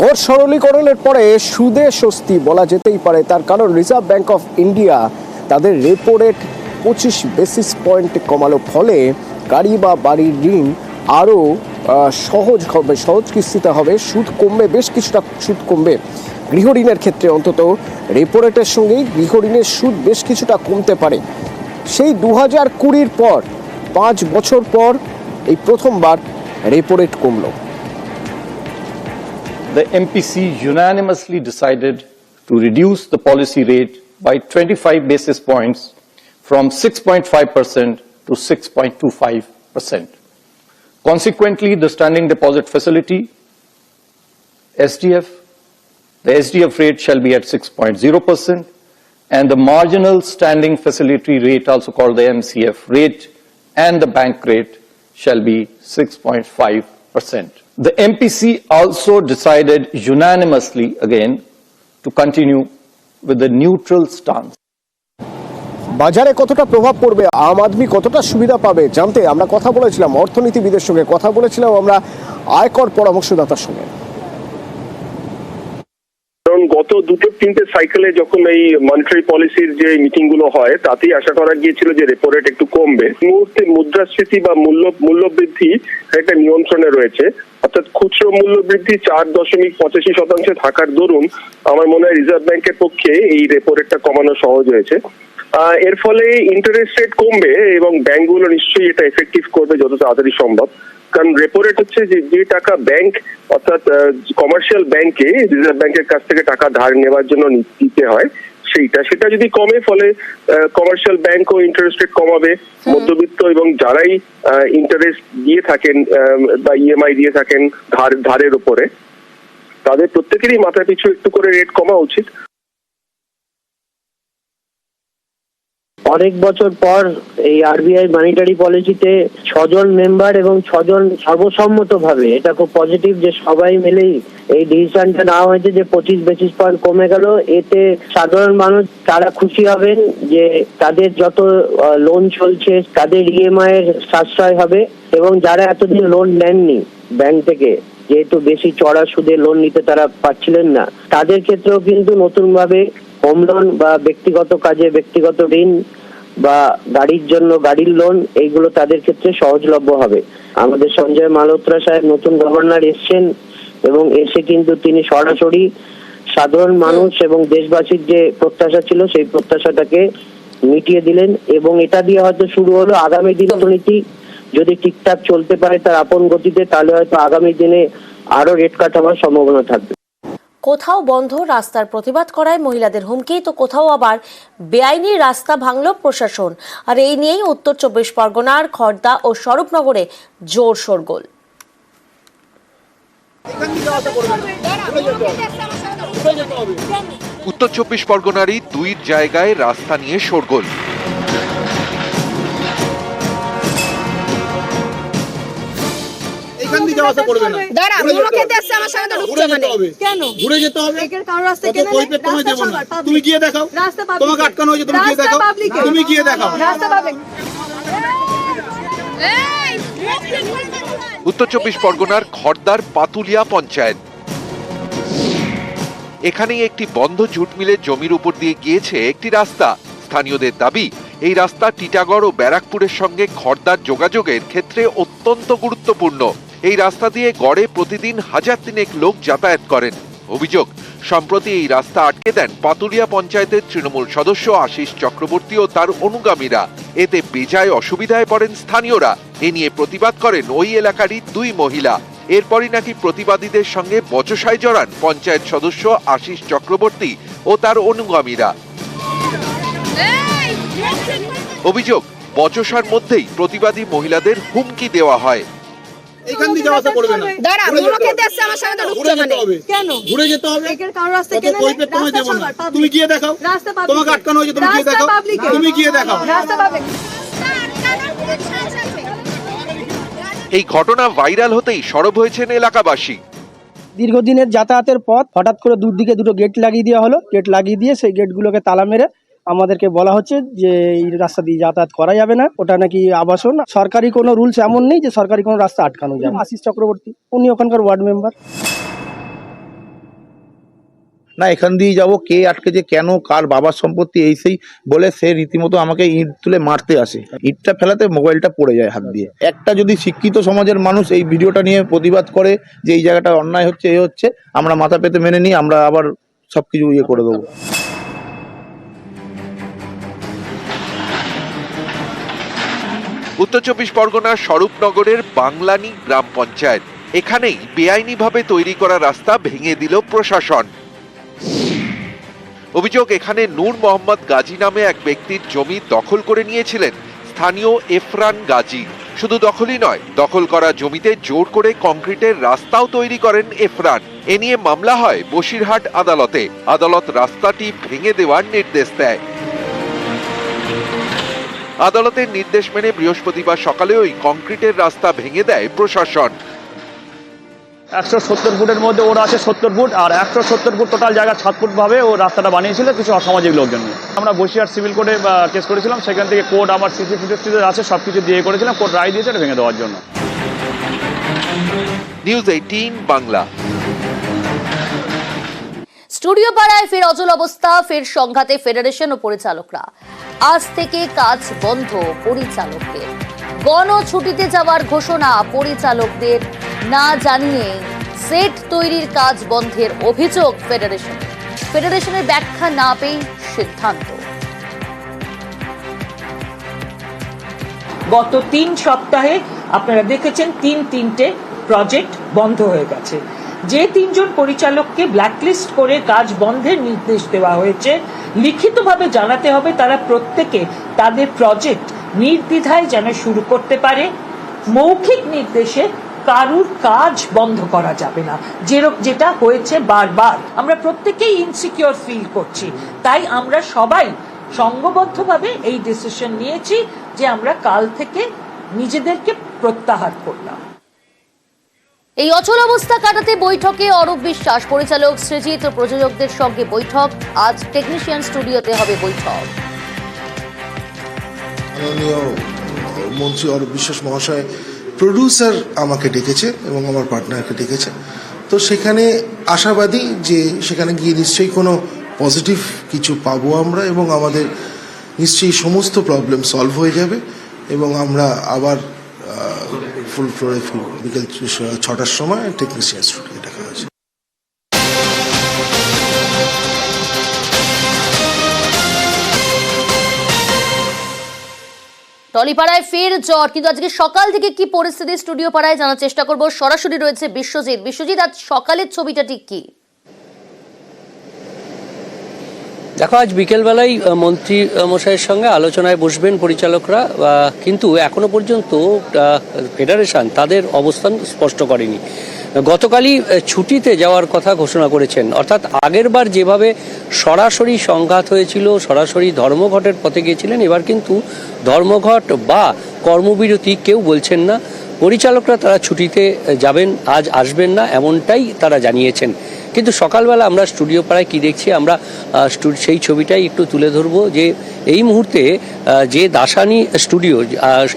কর সরলীকরণের পরে সুদে স্বস্তি বলা যেতেই পারে। তার কারণ রিজার্ভ ব্যাংক অফ ইন্ডিয়া তাদের রেপো রেট 25 বেসিস পয়েন্ট কমালো। ফলে গাড়ি বা বাড়ির ঋণ আরও সহজ হবে, সহজ কিস্তিতে হবে, সুদ কমবে, বেশ কিছুটা সুদ কমবে। গৃহ ঋণের ক্ষেত্রে অন্তত রেপো রেটের সঙ্গেই গৃহ ঋণের সুদ বেশ কিছুটা কমতে পারে। সেই 2020 পর 5 বছর পর এই প্রথমবার রেপো রেট কমলো। The MPC unanimously decided to reduce the policy rate by 25 basis points from 6.5% to 6.25%. Consequently, the standing deposit facility, SDF, the SDF rate shall be at 6.0%, and the marginal standing facility rate, also called the MCF rate, and the bank rate shall be 6.5%. The MPC also decided unanimously again to continue with the neutral stance. বাজারে কতটা প্রভাব পড়বে, আম আদমি কতটা সুবিধা পাবে জানতে আমরা কথা বলেছিলাম অর্থনীতিবিদের সঙ্গে, কথা বলেছিলাম আমরা আয়কর পরামর্শদাতার সঙ্গে। কারণ গত দুটো তিনটে সাইকেলে যখন এই মনিটারি পলিসির যে মিটিং গুলো হয় তাতেই আশা করা গিয়েছিল যে রেপো রেট একটু কমবে। এই মুহূর্তে মুদ্রাস্ফীতি বা মূল্য বৃদ্ধি একটা নিয়ন্ত্রণে রয়েছে, অর্থাৎ খুচরো মূল্য বৃদ্ধি 4.85% থাকার দরুন আমার মনে হয় রিজার্ভ ব্যাংকের পক্ষে এই রেপো রেটটা কমানো সহজ হয়েছে। এর ফলে ইন্টারেস্ট রেট কমবে এবং ব্যাংকগুলো নিশ্চয়ই এটা এফেক্টিভ করবে যত তাড়াতাড়ি সম্ভব। কারণ রেপো রেট হচ্ছে যে টাকা ব্যাংক অর্থাৎ কমার্শিয়াল ব্যাংকে রিজার্ভ ব্যাংকের কাছ থেকে টাকা ধার নেওয়ার জন্য দিতে হয়, সেটা যদি কমে ফলে কমার্শিয়াল ব্যাংকও ইন্টারেস্ট রেট কমাবে। মধ্যবিত্ত এবং যারাই ইন্টারেস্ট দিয়ে থাকেন বা ইএমআই দিয়ে থাকেন ধারের উপরে, তাদের প্রত্যেকেরই মাথা পিছু একটু করে রেট কমা উচিত। অনেক বছর পর এই আরবিআই মনিটারি পলিসিতে 6 জন মেম্বার এবং 6 জন সর্বসম্মতভাবে, এটা খুব পজিটিভ যে সবাই মিলেই এই ডিসিশনটা নেওয়া হয়েছে যে 25 বেসিস পয়েন্ট কমে গেল। এতে সাধারণ মানুষ তারা খুশি হবেন যে তাদের যত লোন চলছে তাদের ইএমআই এর সাশ্রয় হবে, এবং যারা এতদিন লোন নেননি ব্যাংক থেকে, যেহেতু বেশি চড়া সুদে লোন নিতে তারা পাচ্ছিলেন না, তাদের ক্ষেত্রেও কিন্তু নতুন ভাবে হোম লোন বা ব্যক্তিগত কাজে ব্যক্তিগত ঋণ বা গাড়ির জন্য গাড়ির লোন, এইগুলো তাদের ক্ষেত্রে সহজলভ্য হবে। আমাদের সঞ্জয় মালহোত্রা সাহেব নতুন গভর্নর এসছেন এবং এসে কিন্তু তিনি সরাসরি সাধারণ মানুষ এবং দেশবাসীর যে প্রত্যাশা ছিল সেই প্রত্যাশাটাকে মিটিয়ে দিলেন, এবং এটা দিয়ে হয়তো শুরু হলো আগামী দিন অর্থনীতি যদি ঠিকঠাক চলতে পারে তার আপন গতিতে, তাহলে হয়তো আগামী দিনে আরো রেট কাট হওয়ার সম্ভাবনা থাকবে। কোথাও বন্ধ রাস্তার প্রতিবাদ করায় মহিলাদের হুমকি, তো কোথাও আবার বেআইনি রাস্তা ভাঙল প্রশাসন। আর এই নিয়েই উত্তর 24 পরগনার খড়দা ও স্বরূপনগরে জোর শোরগোল। উত্তর 24 পরগনারই 2 জায়গায় রাস্তা নিয়ে শোরগোল। উত্তর 24 পরগনার খড়দার পাতুলিয়া পঞ্চায়েত, এখানেই একটি বন্ধ জুট মিলের জমির উপর দিয়ে গিয়েছে একটি রাস্তা। স্থানীয়দের দাবি এই রাস্তা টিটাগড় ও ব্যারাকপুরের সঙ্গে খড়দার যোগাযোগের ক্ষেত্রে অত্যন্ত গুরুত্বপূর্ণ। এই রাস্তা দিয়ে গড়ে প্রতিদিন 1000 লোক যাতায়াত করেন। অভিযোগ, সম্প্রতি এই রাস্তা আটকে দেন পাতুলিয়া পঞ্চায়েতের তৃণমূল সদস্য আশিস চক্রবর্তী ও তার অনুগামীরা। এতে বেজায় অসুবিধায় পড়েন স্থানীয়রা। এ নিয়ে প্রতিবাদ করেন ওই এলাকারই 2 মহিলা। এরপরই নাকি প্রতিবাদীদের সঙ্গে বচসায় জড়ান পঞ্চায়েত সদস্য আশিস চক্রবর্তী ও তার অনুগামীরা। অভিযোগ, বচসার মধ্যেই প্রতিবাদী মহিলাদের হুমকি দেওয়া হয়। এখান দিয়ে যাওয়া আসা করবে না, দাঁড়া মোড় খেতে আসছে আমার সঙ্গে তো ঢুকতে মানে কেন ঘুরে যেতে হবে? এর কারণ রাস্তা কেন তোমায় দেব না, তুমি গিয়ে দেখাও। তোমাকে আটকানো হয়েছে, তুমি গিয়ে দেখাও, তুমি গিয়ে দেখাও রাস্তা পাবলিক। এই ঘটনা ভাইরাল হতেই সরব হয়েছেন এলাকাবাসী। দীর্ঘদিনের যাতায়াতের পথ হঠাৎ করে দুদিকে 2টো গেট লাগিয়ে দেওয়া হলো। গেট লাগিয়ে দিয়ে সেই গেটগুলোকে তালা মেরে আমাদেরকে বলা হচ্ছে যে এই রাস্তা দিয়ে যাতায়াত করা যাবে না, ওটা নাকি আবাসন। সরকারি কোনো রুলস এমন নেই যে সরকারি কোনো রাস্তা আটকানো যাবে। আশিস চক্রবর্তী উনি ওখানকার ওয়ার্ড মেম্বার। না এখান দিয়েই যাবো, কে আটকেছে, কেন, কার বাবার সম্পত্তি, এই সেই বলে সে রীতিমতো আমাকে ইট তুলে মারতে আসে। ইটটা ফেলাতে মোবাইলটা পড়ে যায় হাত দিয়ে। একটা যদি শিক্ষিত সমাজের মানুষ এই ভিডিওটা নিয়ে প্রতিবাদ করে যে এই জায়গাটা অন্যায় হচ্ছে, এ হচ্ছে, আমরা মাথা পেতে মেনে নিই, আমরা আবার সবকিছু ইয়ে করে দেবো। উত্তর চব্বিশ পরগনার স্বরূপনগরের বাংলানি গ্রাম পঞ্চায়েত, এখানেই বেআইনিভাবে তৈরি করা রাস্তা ভেঙে দিল প্রশাসন। অভিযোগ, এখানে নূর মোহাম্মদ গাজী নামে এক ব্যক্তির জমি দখল করে নিয়েছিলেন স্থানীয় এফরান গাজী। শুধু দখলই নয়, দখল করা জমিতে জোর করে কংক্রিটের রাস্তাও তৈরি করেন এফরান। এ নিয়ে মামলা হয় বসিরহাট আদালতে। আদালত রাস্তাটি ভেঙে দেওয়ার নির্দেশ দেয়। আদালতের নির্দেশ মেনে বৃহস্পতিবার সকালে ওই কংক্রিটের রাস্তা ভেঙে দেয় প্রশাসন। 170 ফুটের মধ্যে ওরা আছে 70 ফুট, আর 170 ফুট টোটাল জায়গা 7 ফুট ভাবে ও রাস্তাটা বানিয়েছিল কিছু অসামাজিক লোকজন নিয়ে। আমরা বসিরহাট সিভিল কোর্টে কেস করেছিলাম, সেখান থেকে কোর্ট আমার সিসি ফুটেজ আছে, সবকিছু দিয়ে করেছিলাম, কোর্ট রায় দিয়েছে এটা ভেঙে দেওয়ার জন্য। নিউজ 18 বাংলা। স্টুডিও পাড়ায় ফের অচল অবস্থা, ফের সংঘাতে ফেডারেশন ও পরিচালকরা। আজ থেকে কাজ বন্ধ পরিচালকদের। গণছুটিতে যাওয়ার ঘোষণা পরিচালকদের না জানিয়ে সেট তৈরির কাজ বন্ধের অভিযোগ ফেডারেশনের ব্যাখ্যা না পেয়ে সিদ্ধান্ত। গত 3 সপ্তাহে আপনারা দেখেছেন তিনটে প্রজেক্ট বন্ধ হয়ে গেছে। যে 3 জন পরিচালককে ব্ল্যাকলিস্ট করে কাজ বন্ধের নির্দেশ দেওয়া হয়েছে, লিখিতভাবে জানাতে হবে তারা প্রত্যেকে তাদের প্রজেক্ট নির্দ্বিধায় যেন শুরু করতে পারে। মৌখিক নির্দেশে কারুর কাজ বন্ধ করা যাবে না, যেটা হয়েছে বারবার। আমরা প্রত্যেকেই ইনসিকিউর ফিল করছি, তাই আমরা সবাই সংঘবদ্ধভাবে এই ডিসিশন নিয়েছি যে আমরা কাল থেকে নিজেদেরকে প্রত্যাহার করলাম। এই অচল অবস্থা কাটাতে বৈঠকে অরূপ বিশ্বাস, পরিচালক সৃজিত ও প্রযোজকদের সঙ্গে বৈঠক। আজ টেকনিশিয়ান স্টুডিওতে হবে বৈঠক। মাননীয় মন্ত্রী অরূপ বিশ্বাস মহাশয় প্রডিউসার আমাকে ডেকেছে এবং আমার পার্টনারকে ডেকেছে, তো সেখানে আশাবাদী যে সেখানে গিয়ে নিশ্চয়ই কোনো পজিটিভ কিছু পাবো আমরা, এবং আমাদের নিশ্চয়ই সমস্ত প্রবলেম সলভ হয়ে যাবে এবং আমরা আবার ফুল ফ্লোরে বিকেল 6টার সময় টেকনিশিয়ান স্টুডিও দেখা হয়েছে। টলিপাড়ায় ফের জ্বর, কিন্তু আজকে সকাল থেকে কি পরিস্থিতি স্টুডিও পাড়ায় জানার চেষ্টা করব। সরাসরি রয়েছে বিশ্বজিৎ। আজ সকালের ছবিটা ঠিক কি? দেখো, আজ বিকেলবেলায় মন্ত্রী মশাইয়ের সঙ্গে আলোচনায় বসবেন পরিচালকরা, কিন্তু এখনো পর্যন্ত ফেডারেশন তাদের অবস্থান স্পষ্ট করেনি। গতকালই ছুটিতে যাওয়ার কথা ঘোষণা করেছেন, অর্থাৎ আগেরবার যেভাবে সরাসরি সংঘাত হয়েছিল, সরাসরি ধর্মঘটের পথে গিয়েছিলেন, এবার কিন্তু ধর্মঘট বা কর্মবিরতি কেউ বলছেন না। পরিচালকরা তারা ছুটিতে যাবেন, আজ আসবেন না, এমনটাই তারা জানিয়েছেন। কিন্তু সকালবেলা আমরা স্টুডিও পাড়ায় কি দেখছি, আমরা সেই ছবিটাই একটু তুলে ধরবো। যে এই মুহূর্তে যে দাসানি স্টুডিও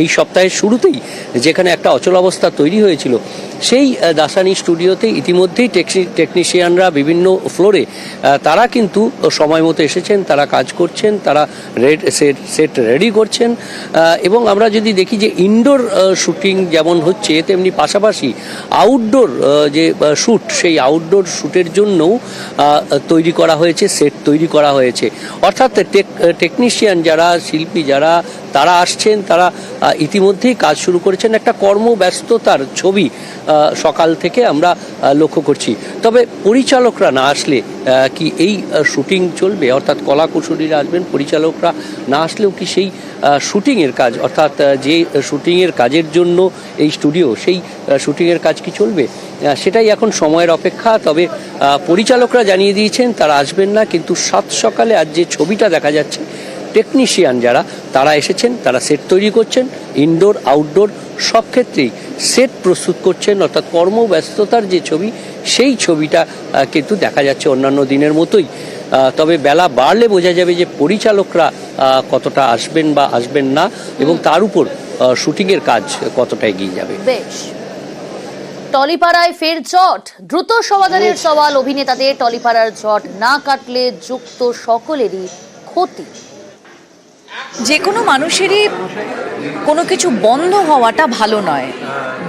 এই সপ্তাহের শুরুতেই যেখানে একটা অচল অবস্থা তৈরি হয়েছিল, সেই দাসানি স্টুডিওতে ইতিমধ্যেই টেকনিশিয়ানরা বিভিন্ন ফ্লোরে তারা কিন্তু সময় মতো এসেছেন, তারা কাজ করছেন, তারা সেট রেডি করছেন। এবং আমরা যদি দেখি যে ইনডোর শুটিং যেমন হচ্ছে, তেমনি পাশাপাশি আউটডোর যে শ্যুট, সেই আউটডোর শ্যুটের জন্যও তৈরি করা হয়েছে, সেট তৈরি করা হয়েছে। অর্থাৎ টেকনিশিয়ান যারা, শিল্পী যারা, তারা আসছেন, তারা ইতিমধ্যেই কাজ শুরু করেছেন। একটা কর্মব্যস্ততার ছবি সকাল থেকে আমরা লক্ষ্য করছি। তবে পরিচালকরা না আসলে কি এই শুটিং চলবে? অর্থাৎ কলাকুশলীরা আসবেন, পরিচালকরা না আসলেও কি সেই শুটিংয়ের কাজ, অর্থাৎ যে শুটিংয়ের কাজের জন্য এই স্টুডিও, সেই শুটিংয়ের কাজ কি চলবে? সেটাই এখন সময়ের অপেক্ষা। তবে পরিচালকরা জানিয়ে দিয়েছেন তারা আসবেন না, কিন্তু সাত সকালে আজ যে ছবিটা দেখা যাচ্ছে, টেকনিশিয়ান যারা তারা এসেছেন, তারা সেট তৈরি করছেন, ইনডোর আউটডোর সব ক্ষেত্রেই সেট প্রস্তুত করছেন। অর্থাৎ কর্মব্যস্ততার যে ছবি, সেই ছবিটা কিন্তু দেখা যাচ্ছে অন্যান্য দিনের মতোই। তবে বেলা বাড়লে বোঝা যাবে যে পরিচালকরা কতটা আসবেন বা আসবেন না, এবং তার উপর শুটিংয়ের কাজ কতটা এগিয়ে যাবে। বেশ। টলিপাড়ায় ফের জট, দ্রুত সমাধানের সওয়াল অভিনেতাদের। টলিপাড়ার জট না কাটলে যুক্ত সকলেরই ক্ষতি। যে কোনো মানুষেরই কোনো কিছু বন্ধ হওয়াটা ভালো নয়,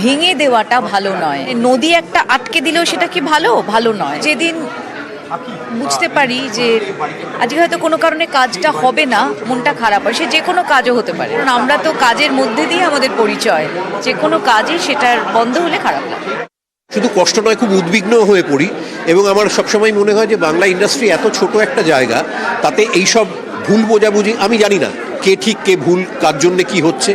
ভেঙে দেওয়াটা ভালো নয়। নদী একটা আটকে দিলেও সেটা কি ভালো নয়। যেদিন বুঝতে পারি যে আজকে হয়তো কোনো কারণে কাজটা হবে না, মনটা খারাপ হয়। সে যে কোনো কাজও হতে পারে, কারণ আমরা তো কাজের মধ্যে দিয়ে আমাদের পরিচয়। যে কোনো কাজই সেটার বন্ধ হলে খারাপ লাগে। শুধু কষ্ট নয়, খুব উদ্বিগ্ন হয়ে পড়ি। এবং আমার সবসময় মনে হয় যে বাংলা ইন্ডাস্ট্রি এত ছোট একটা জায়গা, তাতে এইসব ভুল বোঝাবুঝি, আমি জানি না কে ঠিক কে ভুল, কার জন্যে কি হচ্ছে,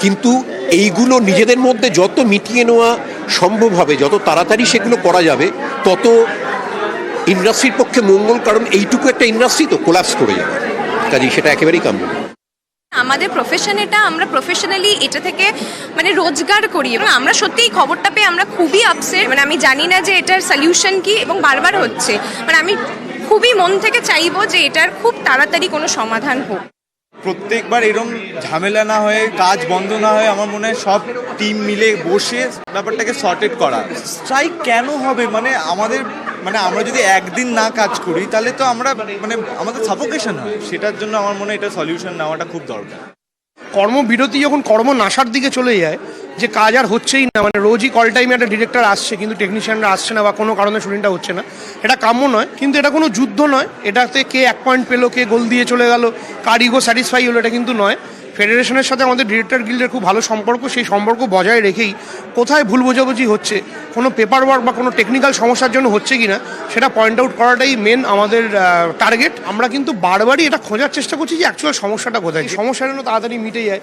কিন্তু এইগুলো নিজেদের মধ্যে যত মিটিয়ে নেওয়া সম্ভব হবে, যত তাড়াতাড়ি সেগুলো করা যাবে, তত ইন্ডাস্ট্রির পক্ষে মঙ্গল। কারণ এইটুকু একটা ইন্ডাস্ট্রি তো কোলাপস করে যাবে, কাজেই সেটা একেবারেই কাম্য। আমাদের প্রফেশন এটা, আমরা প্রফেশনালি এটা থেকে মানে রোজগার করি এবং আমরা সত্যি এই খবরটা পেয়ে আমরা খুবই আপসেট। মানে আমি জানি না যে এটার সলিউশন কি এবং বারবার হচ্ছে। মানে আমি খুবই মন থেকে চাইবো যে এটার খুব তাড়াতাড়ি কোনো সমাধান হোক। প্রত্যেকবার এরকম ঝামেলা না হয়ে, কাজ বন্ধ না হয়ে, আমার মনে হয় সব টিম মিলে বসে ব্যাপারটাকে সর্টেড করা। স্ট্রাইক কেন হবে? আমরা যদি একদিন না কাজ করি তাহলে তো আমরা আমাদের সাফোকেশন হয়। সেটার জন্য আমার মনে হয় এটা সলিউশন নেওয়াটা খুব দরকার। কর্মবিরতি যখন কর্মনাশার দিকে চলে যায়, যে কাজ আর হচ্ছেই না, মানে রোজই কল টাইমে একটা ডিরেক্টর আসছে কিন্তু টেকনিশিয়ানরা আসছে না বা কোনো কারণে শুটিংটা হচ্ছে না, এটা কাম্য নয়। কিন্তু এটা কোনো যুদ্ধ নয়, এটাতে কে 1 পয়েন্ট পেলো, কে গোল দিয়ে চলে গেল, কার ইগো স্যাটিসফাই হলো, এটা কিন্তু নয়। ফেডারেশনের সাথে আমাদের ডিরেক্টর গিল্ডের খুব ভালো সম্পর্ক। সেই সম্পর্ক বজায় রেখেই কোথায় ভুল বোঝাবুঝি হচ্ছে, কোনো পেপার ওয়ার্ক বা কোনো টেকনিক্যাল সমস্যার জন্য হচ্ছে কিনা, সেটা পয়েন্ট আউট করাটাই মেন আমাদের টার্গেট। আমরা কিন্তু বারবারই এটা খোঁজার চেষ্টা করছি যে অ্যাকচুয়াল সমস্যাটা কোথায়, সমস্যাটা যেন তাড়াতাড়ি মিটে যায়।